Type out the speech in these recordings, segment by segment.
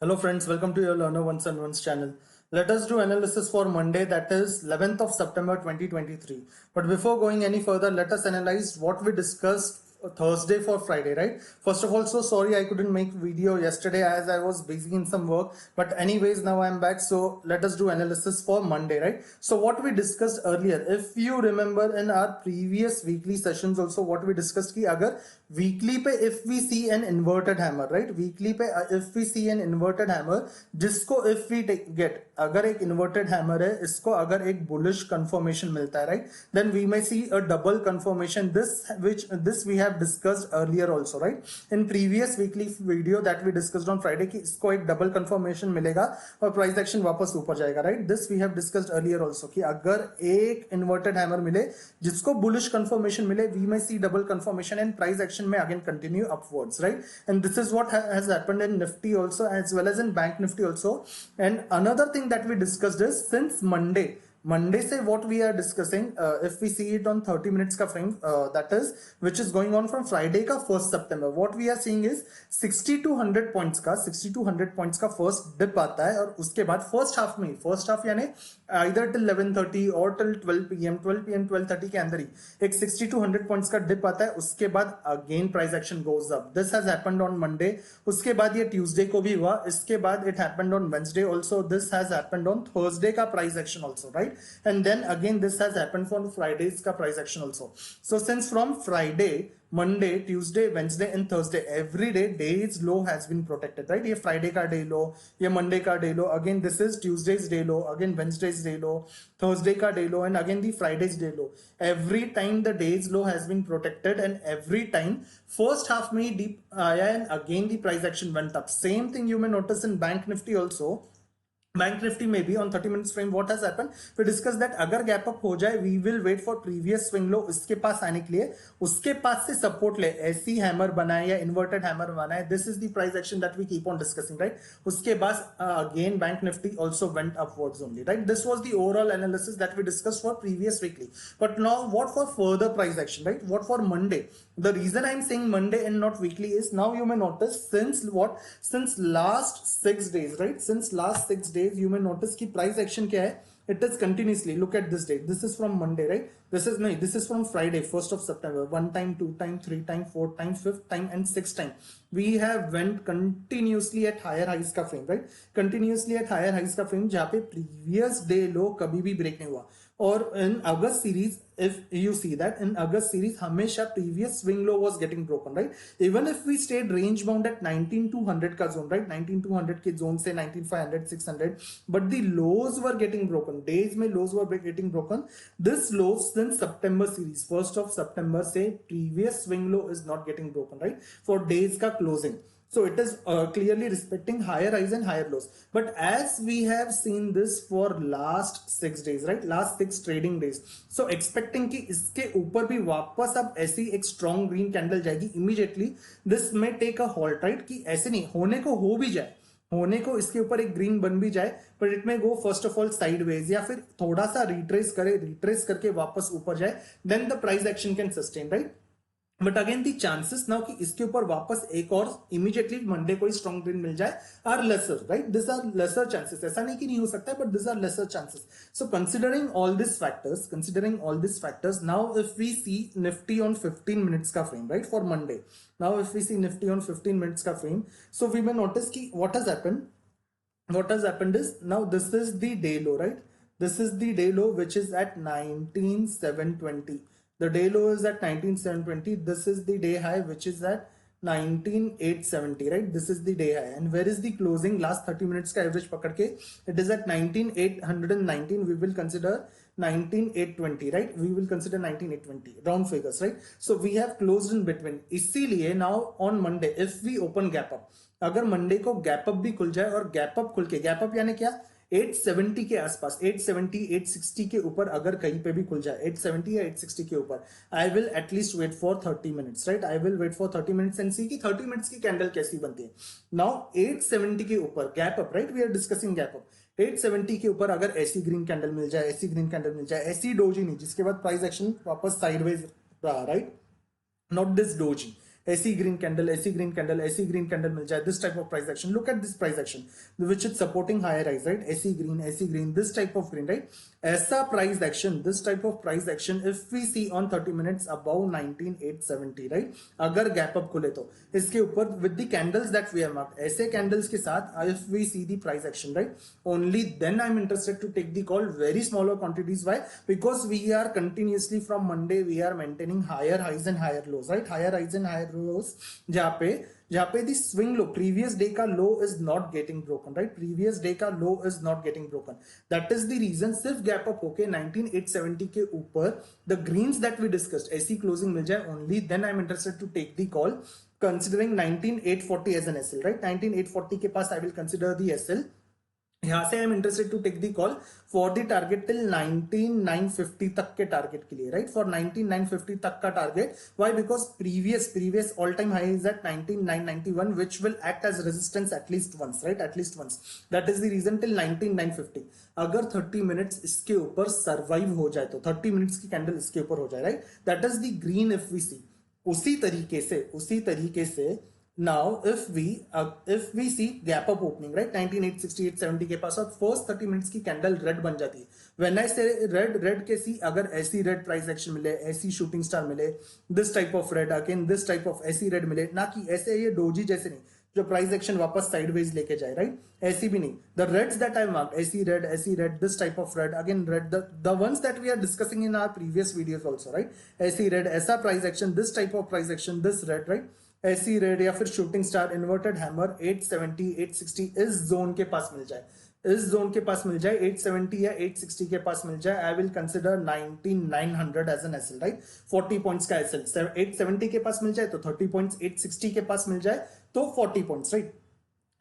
Hello friends, welcome to your Learner Ones and Ones channel. Let us do analysis for Monday, that is 11th of September 2023. But before going any further, let us analyze what we discussed Thursday for Friday, right? First of all, so sorry I couldn't make video yesterday as I was busy in some work. But anyways, now I'm back. So let us do analysis for Monday, right? So what we discussed earlier, if you remember in our previous weekly sessions also, what we discussed ki agar weekly pe if we see an inverted hammer, right? Weekly pe if we see an inverted hammer, जिसको if we get अगर एक inverted hammer है, इसको अगर एक bullish confirmation मिलता है, right? Then we may see a double confirmation. This we have discussed earlier also, right? In previous weekly video that we discussed on Friday कि इसको एक double confirmation मिलेगा और price action वापस ऊपर जाएगा, right? This we have discussed earlier also कि अगर एक inverted hammer मिले जिसको bullish confirmation मिले, we may see double confirmation and price action may again continue upwards, right? And this is what has happened in Nifty also as well as in Bank Nifty also. And another thing that we discussed is since Monday say what we are discussing, if we see it on 30 minutes ka frame, that is which is going on from Friday ka 1st September, what we are seeing is 60 to 100 points का first dip आता है और उसके बाद first half यानी either till 11:30 or till 12 pm 12:30 के अंदर ही एक 60 to 100 points का dip आता है, उसके बाद again price action goes up. This has happened on Monday, उसके बाद ये Tuesday को भी हुआ, इसके बाद it happened on Wednesday also, this has happened on Thursday का price action also, right? And then again this has happened for Friday's ka price action also. So since from Friday, Monday, Tuesday, Wednesday and Thursday, every day day's low has been protected, right? ये Friday का day low, ये Monday का day low, again this is Tuesday's day low, again Wednesday's day low, Thursday का day low and again the Friday's day low. Every time the day's low has been protected and every time first half में deep आया and again the price action went up. Same thing you may notice in Bank Nifty also. Bank Nifty maybe on 30 minutes frame what has happened, we discuss that अगर gap up हो जाए we will wait for previous swing low इसके पास आने के लिए, उसके पास से support ले, ऐसी hammer बनाए या inverted hammer बनाए. This is the price action that we keep on discussing, right? उसके बाद again Bank Nifty also went upwards only, right? This was the overall analysis that we discussed for previous weekly. But now what for further price action, right? What for Monday? The reason I'm saying Monday and not weekly is now you may notice since last 6 days, right? Since last 6 days you may notice कि price action क्या है, it is continuously. Look at this date, this is from Monday, right? This is from Friday 1st of September. 1 time, 2 time, 3 time, 4 time, 5th time and 6th time we have went continuously at higher highs का frame, right? Continuously at higher highs का frame जहाँ पे previous day low कभी भी break नहीं हुआ. और in August series, if you see that in August series हमेशा previous swing low was getting broken, right? Even if we stayed range bound at 19200 का zone, right? 19200 के zone से 19500 600, but the lows were getting broken, days में lows were getting broken. This lows since September series 1st of September से previous swing low is not getting broken, right? For days का closing. So it is clearly respecting higher highs and higher lows. But as we have seen this for last 6 days, right? Last 6 trading days. So expecting कि इसके ऊपर भी वापस अब ऐसी एक strong green candle जाएगी immediately. This may take a halt, right? कि ऐसे नहीं होने को हो भी जाए, होने को इसके ऊपर एक ग्रीन बन भी जाए, but it may go first of all sideways या फिर थोड़ा सा रिट्रेस करके वापस ऊपर जाए, then the price action can sustain, right? But again the chances now कि इसके ऊपर वापस एक और इमीडिएटली मंडे को स्ट्रॉन्ग ग्रीन मिल जाए are lesser, right? This are lesser chances. ऐसा नहीं कि नहीं हो सकता है, but this are lesser chances. So considering all this factors now if we see Nifty on 15 minutes का frame, right, for Monday. Now if we see Nifty on 15 minutes का frame, so we may notice कि what has happened is now this is the day low, right? This is the day low which is at 19720. The day low is at 19720. This is the day high which is at 19870, right? This is the day high. And where is the closing? Last 30 minutes का average पकड़ के it is at 19819. We will consider 19820, right? We will consider 19820 round figures, right? So we have closed in between. इसीलिए now on Monday if we open gap up, अगर Monday को gap up भी खुल जाए और gap up खुल के, gap up यानी क्या, 870 के आसपास, 870 860 के ऊपर अगर कहीं पे भी खुल जाए, 870 या 860 के ऊपर, I will at least wait for 30 minutes, right? I will wait for 30 minutes and see कि 30 मिनट्स की कैंडल कैसी बनती है. नाउ 870 के ऊपर gap up, right? We are discussing gap up. 870 के ऊपर अगर ऐसी ग्रीन कैंडल मिल जाए, ऐसी डोजी नहीं जिसके बाद प्राइस एक्शन वापस साइडवेज रहा, राइट? Not this doji. ऐसी ग्रीन कैंडल, ऐसी ग्रीन कैंडल, ऐसी ग्रीन कैंडल मिल जाए, this type of price action, look at this price action which is supporting higher rise, right, ऐसी green, this type of green, right, ऐसा price action, this type of price action if we see on 30 minutes above 19870, right, अगर gap up खुले तो इसके ऊपर with the candles that we have marked, ऐसे candles के साथ if we see the price action, right, only then I am interested to take the call, very smaller quantities, why, because we are continuously from Monday we are maintaining higher highs and higher lows, right, higher highs and higher lows, जहां पे the swing low, previous day का low is not getting broken, right, previous day का low is not getting broken, that is the reason सिर्फ gap up होके 19870 के ऊपर the greens that we discussed ऐसी closing मिल जाए, only then I am interested to take the call considering 19840 as an SL, right, 19840 के पास I will consider the SL, यहां से I am interested to take the call for the target till 19950 तक के target के लिए, right, for 19950 तक का target, why, because previous all time high is at 19991 which will act as resistance at least once, right, at least once, that is the reason till 19950, अगर 30 minutes इसके ऊपर survive हो जाए तो 30 मिनट्स की कैंडल इसके ऊपर हो जाए, right, that is the green if we see, उसी तरीके से now if we see gap up opening, right, 1986870 के पास और फर्स्ट 30 मिनट्स की कैंडल रेड बन जाती है, व्हेन आई से रेड के सी, अगर ऐसी रेड प्राइस एक्शन मिले, ऐसी शूटिंग स्टार मिले, this type of red, again this type of ऐसी रेड मिले, ना कि ऐसे ये डोजी जैसे नहीं जो प्राइस एक्शन वापस साइडवेज लेके जाए, राइट, ऐसी भी नहीं, the reds that I marked, ऐसी red, this type of red, again red, the ones that we are discussing in our previous videos also, right, ऐसी रेड, ऐसा price action, this type of price action, this red, right, ऐसी red या फिर shooting star, inverted hammer 870 860 इस zone के पास मिल जाए, 870 या 860 के पास मिल जाए, I will consider 19900 as an SL, right, 40 points का एसएल, 870 के पास मिल जाए तो 30 पॉइंट्स, 860 के पास मिल जाए तो 40 पॉइंट्स, राइट,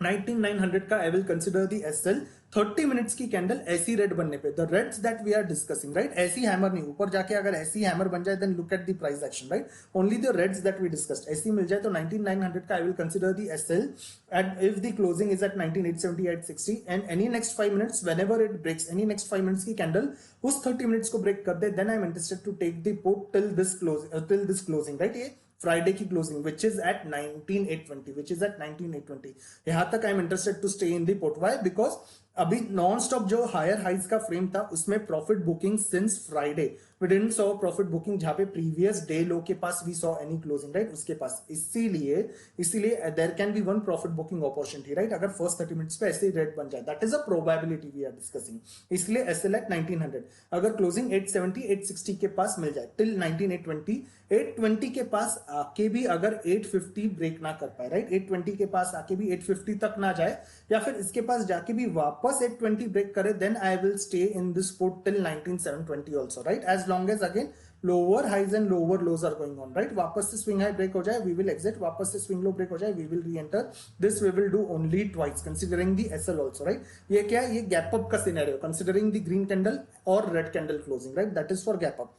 19900 का I will consider the SL, 30 minutes की कैंडल ऐसी रेड बनने पे, the reds that we are discussing, right, ऐसी हैमर नहीं, ऊपर जाके अगर ऐसी हैमर बन जाए then look at the price action, right, only the reds that we discussed, ऐसी मिल जाए तो 19900 का I will consider the SL, and if the closing is at 19870 860 and any next 5 minutes whenever it breaks, any next 5 minutes की candle उस 30 minutes को break कर दे, then I am interested to take the put till this closing, right, ये Friday की closing which is at 19820, यहां तक I am interested to stay in the port, why, because अभी नॉन स्टॉप जो higher highs का frame था उसमें profit booking since Friday we didn't saw profit booking, जहां पे प्रीवियस डे लो के पास we saw any closing, right, उसके पास, इसीलिए there can be one profit booking opportunity, right, अगर फर्स्ट 30 मिनट्स पे ऐसे रेट बन जाए, that is a probability we are discussing, इसलिए एसएल एट 1900, अगर क्लोजिंग 870 860 के पास मिल जाए टिल 820 के पास आके भी अगर 850 ब्रेक ना कर पाए, राइट, 820 के पास आके भी 850 तक ना जाए, या फिर इसके पास जाके भी वापस 820 ब्रेक करे, then I will stay in this put till 19720 also, right, as long as again lower highs and lower lows are going on, right, वापस से स्विंग हाई ब्रेक हो जाए वी विल एग्जिट, वापस से स्विंग लो ब्रेक हो जाए we will reenter, this we will do only twice considering the SL also, right, ये क्या है, ये गैप अप का scenario considering the green candle और red candle closing, right, that is for gap up.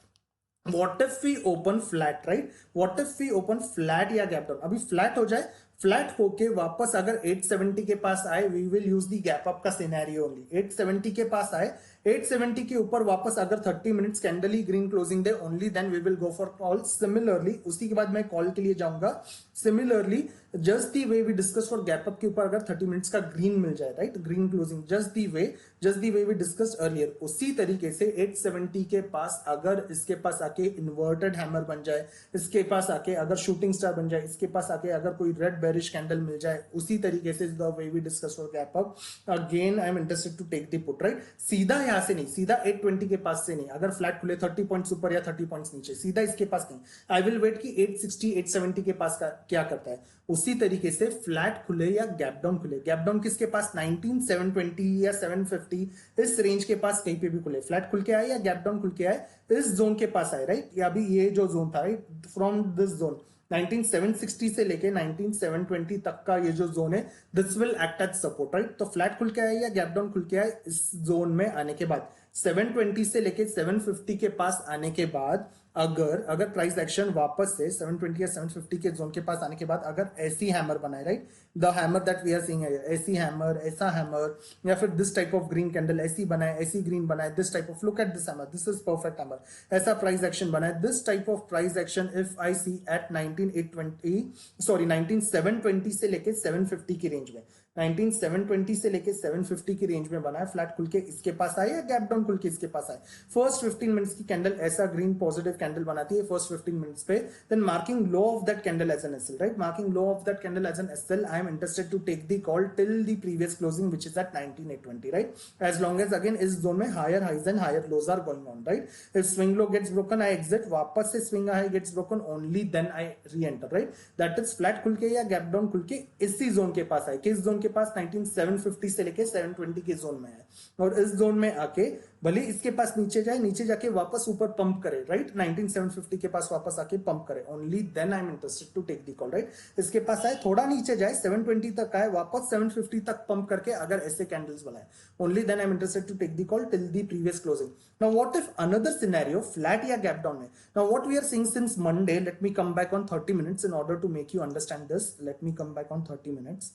What if we open flat, right? What if we open flat या gap down? अभी flat हो जाए, फ्लैट होके वापस अगर 870 के पास आए, we will use the gap up का सिनेरियो ओनली, 870 के पास आए, 870 के ऊपर वापस अगर 30 मिनट्स कैंडल ही ग्रीन क्लोजिंग दे, only then we will go for call. Similarly उसी के बाद मैं कॉल के लिए जाऊंगा. Similarly just the way we discuss for gap up के ऊपर अगर 30 मिनट्स का ग्रीन मिल जाए, right, green closing, just the way we discussed earlier, उसी तरीके से 870 के पास अगर इसके पास आके इन्वर्टेड हैमर बन जाए, इसके पास आके अगर शूटिंग स्टार बन जाए, इसके पास आके अगर कोई रेड बेरिश कैंडल मिल जाए, उसी तरीके से the way we discuss for gap up, again I am interested to take the put, right. सीधा यहां से नहीं, सीधा 820 के पास से नहीं, अगर फ्लैट खुले 30 पॉइंट्स ऊपर या 30 पॉइंट्स नीचे, सीधा इसके पास नहीं, आई विल वेट कि 860 870 के पास का क्या करता है. उसी तरीके से फ्लैट खुले या गैप डाउन खुले, गैप डाउन किसके पास 19720 या 750 इस रेंज के पास कहीं पे भी खुले, फ्लैट खुल के आए या गैप डाउन खुल के आए, इस जोन के पास आए, राइट. या अभी ये जो जोन था, राइट, फ्रॉम दिस जोन 19760 से लेके 19720 तक का ये जो जोन है, this will act as support, right. तो फ्लैट खुल के आए या गैप डाउन खुल के आए, इस जोन में आने के बाद 720 से लेके 750 के पास आने के बाद अगर अगर प्राइस एक्शन वापस से 720 या 750 के जोन के पास आने के बाद अगर ऐसी हैमर बनाए, right, the hammer that we are seeing, ऐसी हैमर, ऐसा हैमर, या फिर this type of green candle ऐसी बनाए, ऐसी ग्रीन बनाए, this type of, look at this hammer, this is perfect hammer, ऐसा प्राइस एक्शन बनाए, this type of price action if I see at 19820 sorry 19720 से लेके 750 की रेंज में, 19720 से लेके 750 की रेंज में बना है, फ्लैट खुल के इसके पास आए या गैप डाउन खुल के इसके पास आए, फर्स्ट 15 मिनट्स की कैंडल ऐसा ग्रीन पॉजिटिव कैंडल बनाती है फर्स्ट 15 मिनट्स पे, then marking low of that candle as an SL, right, marking low of that candle as an SL, I am interested to take the call till the previous closing which is at 19820, right, as long as again इस zone में higher highs and higher lows are going on, right, if swing low gets broken I exit, वापस से swing high gets broken only then I reenter, right, that is flat खुल के या gap down खुल के इसी zone के पास आए, किस जोन के पास, 750 से लेके 720 के जोन में है, और इस जोन में आके भले इसके पास नीचे जाए, नीचे जाके वापस ऊपर पंप करे, राइट, 19750 के पास वापस आके पंप करे, only then I am interested to take the call, right, इसके पास आए, थोड़ा नीचे जाए 720 तक आए, वापस 750 तक पंप करके अगर ऐसे कैंडल्स बनाए, only then I am interested to take the call till the previous closing. Now what if another scenario flat या गैप डाउन है. Now what we are seeing since Monday, let me come back on 30 minutes in order to make you understand this, let me come back on 30 minutes.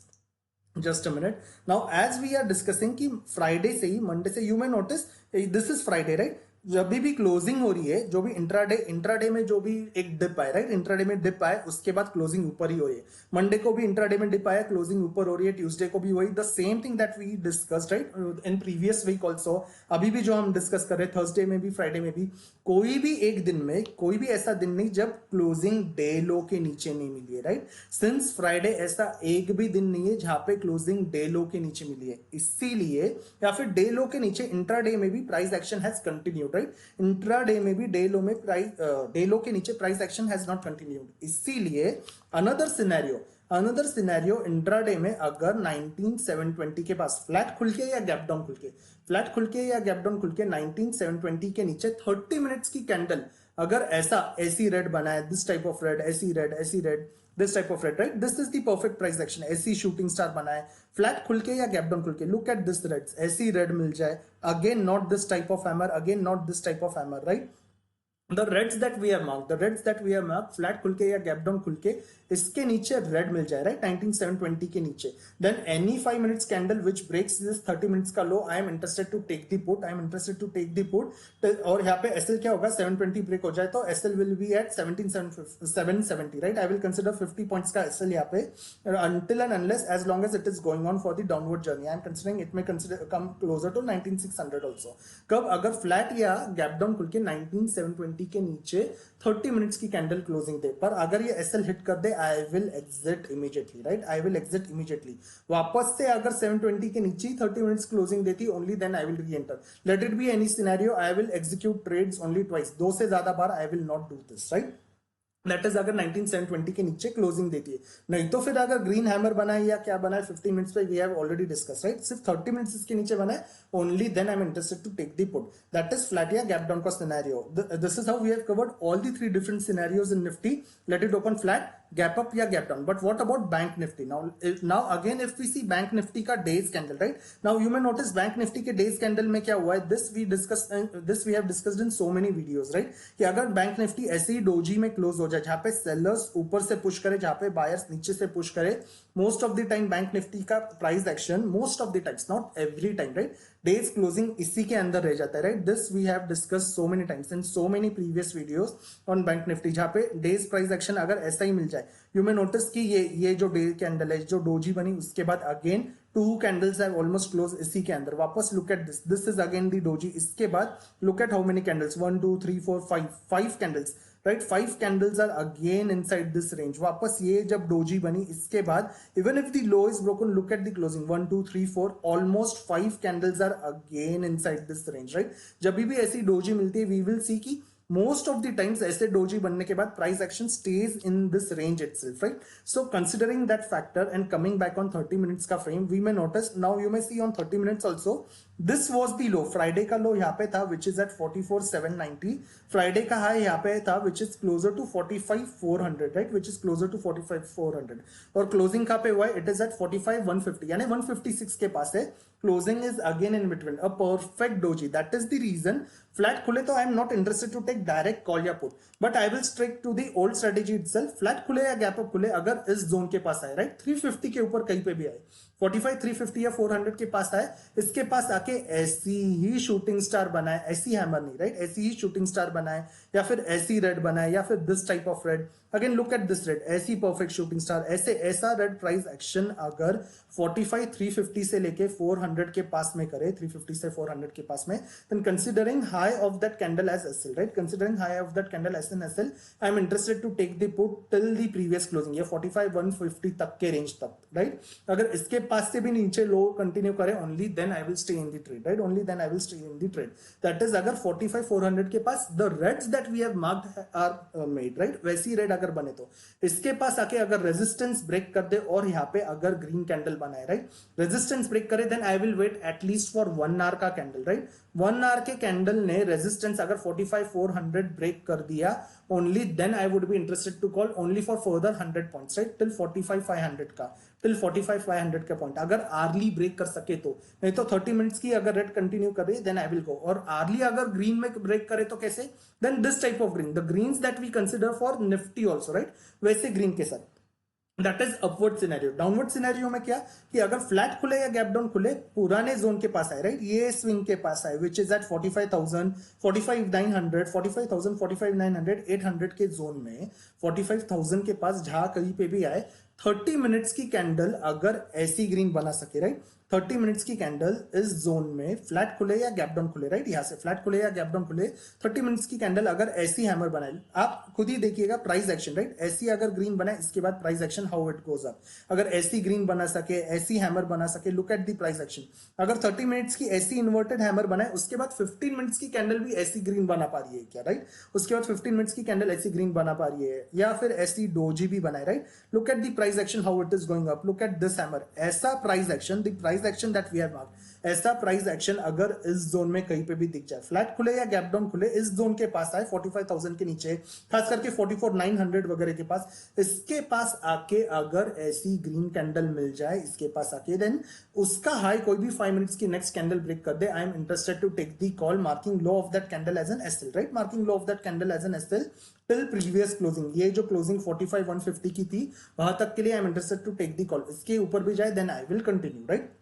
Just a minute. Now, as we are discussing कि Friday से ही Monday से, you may notice this is Friday, right? जब भी closing हो रही है, जो भी इंट्राडे में जो भी एक डिप आए, राइट, इंट्राडे में डिप आए, उसके बाद क्लोजिंग ऊपर ही हो रही है. मंडे को भी इंट्राडे में डिप आया, क्लोजिंग ऊपर हो रही है, ट्यूसडे को भी वही, the same thing that we discussed, right, in previous week also, अभी भी जो हम डिस्कस कर रहे हैं, थर्सडे में भी, फ्राइडे में भी, कोई भी एक दिन में, कोई भी ऐसा दिन नहीं जब क्लोजिंग डे लो के नीचे नहीं मिली है, राइट, सिंस फ्राइडे ऐसा एक भी दिन नहीं है जहां पे क्लोजिंग डे लो के नीचे मिली है, इसीलिए, या फिर डे लो के नीचे इंट्राडे में भी price action has continued, right, intraday में भी डे लो में प्राइस, डे लो के नीचे price action has not continued, इसीलिए अनदर सिनेरियो इंट्राडे में अगर 19720 के पास फ्लैट खुल के या गैप डाउन खुल के, फ्लैट खुल के या गैप डाउन खुल के 19720 के नीचे 30 मिनट्स की कैंडल अगर ऐसी रेड बनाए, दिस टाइप ऑफ रेड, ऐसी red, this type of red, right, this is the perfect price action, ऐसी शूटिंग स्टार बनाए, फ्लैट खुल के या गैप डाउन खुल के, लुक एट दिस रेड, ऐसी रेड मिल जाए, again not this type of hammer, again not this type of hammer, right, the reds that we have marked flat खुल के या गैप डाउन खुल के इसके नीचे रेड मिल जाए, राइट, 19720 के नीचे, then any 5 minutes candle which breaks this 30 minutes का low, I am interested to take the put, और यहाँ पे एसएल क्या होगा, 720 ब्रेक हो जाए तो SL will be at 17770, right, I will consider 50 points का एसएल यहाँ पे, until and unless as long as it is going on for the downward journey, I am considering it may come closer to 19600 also. कब, अगर flat या gap down खुल के 19720 के नीचे 30 मिनट्स की कैंडल क्लोजिंग दे, पर अगर ये एसएल हिट कर दे, I will exit immediately, right, I will exit immediately. वापस से अगर 720 के नीचे 30 मिनट्स क्लोजिंग देती, only then I will reenter. Let it be any scenario, I will execute trades only twice, 2 से ज्यादा बार I will not do this, right, that is अगर 19720 के नीचे क्लोजिंग देती है. नहीं तो फिर अगर ग्रीन हैमर बनाए या क्या बनाए 15 मिनट्स पे, we have already discuss, right, सिर्फ 30 मिनट्स इसके नीचे बनाए, only then I am interested to take the put, that is flat या गैप डाउन का scenario. This is how we have covered all the 3 different scenarios in Nifty. Let it open flat, gap up या gap down. But what about bank nifty? Now again if we see bank nifty का days candle, right, now you may notice bank nifty के days candle में क्या हुआ है, this we have discussed in so many videos, right, कि अगर bank nifty ऐसे ही doji में क्लोज हो जाए, जहां पे सेलर्स ऊपर से पुश करे, जहां पे बायर्स नीचे से पुश करे, most of the time Bank Nifty का price action, most of the times, not every time, right, days closing इसी के अंदर रह जाता है, right, this we have discuss so many times in so many previous videos on Bank Nifty, जहां पे days price action अगर ऐसा ही मिल जाए, यू मे नोटिस कि ये जो डे कैंडल है, जो डोजी बनी, उसके बाद again 2 candles have almost close इसी के अंदर, वापस look at this is again the doji, इसके बाद look at how many candles, 1 2 3 4 5 candles, right, 5 candles are again inside this range, वापस ये जब डोजी बनी, इसके बाद even if the low is broken, look at the closing, 1 2 3 4 almost 5 candles are again inside this range, right, जब भी ऐसी doji मिलती है, वी विल सी की most of the times ऐसे डोजी बनने के बाद price action stays in this range itself, right? So considering that factor and coming back on 30 minutes का frame, we may notice, now you may see on 30 minutes also, this was the low, Friday का low यहाँ पे था which is at 44,790, Friday का high यहाँ पे था which is closer to 45,400, right, which is closer to 45,400, और closing कहाँ पे हुआ है, it is at 45,150, यानी 156 के पास है, closing is again in between, a perfect doji, that is the reason flat खुले तो I am not interested to take take direct call या put, but I will stick to the old strategy itself. Flat खुले या gap up खुले, अगर इस zone के पास आए, राइट, 350 के ऊपर कहीं पे भी आए, 45, 350 या 400 के पास आए, इसके पास आके ऐसी ही शूटिंग स्टार बनाए, ऐसी हैमर नहीं, राइट, ऐसी ही शूटिंग स्टार बनाए, या फिर ऐसी रेड बनाए, या फिर this type of red. Again look at this red, ऐसी परफेक्ट शूटिंग स्टार, ऐसा रेड प्राइस एक्शन अगर 45, 350 से लेके 400 के पास में करे, 350 से 400 के पास में, then considering high of that candle as SL, right, considering high of that candle as an SL, I am interested to take the put till the previous closing, ये 45, 150 तक के रेंज तक, राइट. अगर इसके पास से भी नीचे लो कंटिन्यू करे, only then I will stay in the trade, right, only then I will stay in the trade. That is, अगर 45, 400 के पास the reds that we have marked are made, right, वैसी रेड अगर बने तो इसके पास आके अगर रेजिस्टेंस ब्रेक कर दे और यहाँ पे अगर ग्रीन कैंडल बनाए, राइट, रेजिस्टेंस ब्रेक करे, then I will wait at least for 1 hour का कैंडल, राइट. 1 आवर के कैंडल ने रेजिस्टेंस अगर 45, 400 ब्रेक कर दिया, only then I would be interested to call only for further 100 points, right, till 45, 500 का, till 45, 500 का point अगर आर्ली ब्रेक कर सके तो. नहीं तो 30 मिनट्स की अगर रेड कंटिन्यू करे, देन आई विल गो. और आर्ली अगर ग्रीन में ब्रेक करे तो कैसे, then this type of green, the greens that we consider for Nifty also, right, वैसे ग्रीन के साथ. That is upward scenario. Downward scenario में क्या, कि अगर फ्लैट खुले या गैप डाउन खुले, पुराने जोन के पास आए, राइट, ये स्विंग के पास आए, विच इज एट 45,000, 45,900, 45,000, 45,900, 800 के जोन में 45,000 के पास जहां कहीं पे भी आए, 30 मिनट्स की कैंडल अगर ऐसी ग्रीन बना सके, राइट, 30 मिनट्स की कैंडल इस जोन में फ्लैट खुले या गैप डाउन खुले, राइट, यहां से फ्लैट खुले या गैप डाउन खुले, 30 मिनट्स की कैंडल अगर ऐसी हैमर बनाए, आप खुद ही देखिएगा प्राइस एक्शन, राइट, ऐसी अगर ग्रीन बनाए, इसके बाद price action how it goes up. अगर ऐसी ग्रीन बना सके, ऐसी हैमर बना सके, look at the price action. अगर 30 मिनट्स की ऐसी इन्वर्टेड हैमर बनाए, उसके बाद 15 मिनट्स की कैंडल भी ऐसी ग्रीन बना पा रही है क्या, राइट, उसके बाद 15 मिनट्स की कैंडल ऐसी ग्रीन बना पा रही है, या फिर ऐसी डोजी भी बनाए, right. Look at the price action how it is going up, look at this hammer, ऐसा price action, the price action that we have, ऐसा प्राइस एक्शन अगर इस जोन में कहीं पे भी दिख जाए, फ्लैट खुले या गैप डाउन खुले, इस जोन के पास आए 45,000 के नीचे, खास करके 44,900 वगैरह के पास, इसके पास आके अगर ऐसी ग्रीन कैंडल मिल जाए, इसके पास आके, देन उसका हाई कोई भी 5 मिनट्स की नेक्स्ट कैंडल ब्रेक कर दे, I am interested to take the call, marking low of that candle as an SL, right, marking low of that candle as an SL till previous closing. ये जो closing 45, 150 की थी, वहां तक के लिए I am interested to take the call. इसके ऊपर भी जाए, then I will continue, right.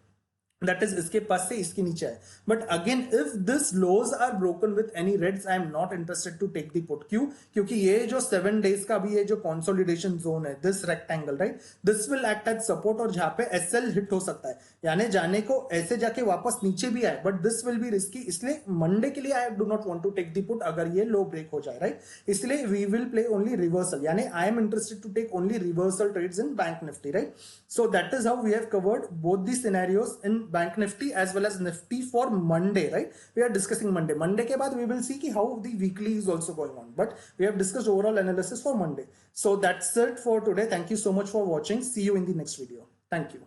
That is, इसके पास से इसके नीचे है. But again if this lows are broken with any reds, I am not interested to take the put. क्यों, क्योंकि ये जो 7 डेज का भी ये जो कंसोलिडेशन जोन है, this rectangle, right, this will act as support, और जहां पे एसएल हिट हो सकता है, यानी जाने को ऐसे जाके वापस नीचे भी आए, but this will be risky. इसलिए मंडे के लिए I do not want to take the put अगर ये लो ब्रेक हो जाए, राइट. इसलिए we will play only reversal, यानी I am interested to take only reversal trades in Bank Nifty, right. So that is how we have covered both the scenarios in Bank Nifty as well as Nifty for Monday, right? We are discussing Monday. Monday के बाद we will see कि how the weekly is also going on. But we have discussed overall analysis for Monday. So that's it for today. Thank you so much for watching. See you in the next video. Thank you.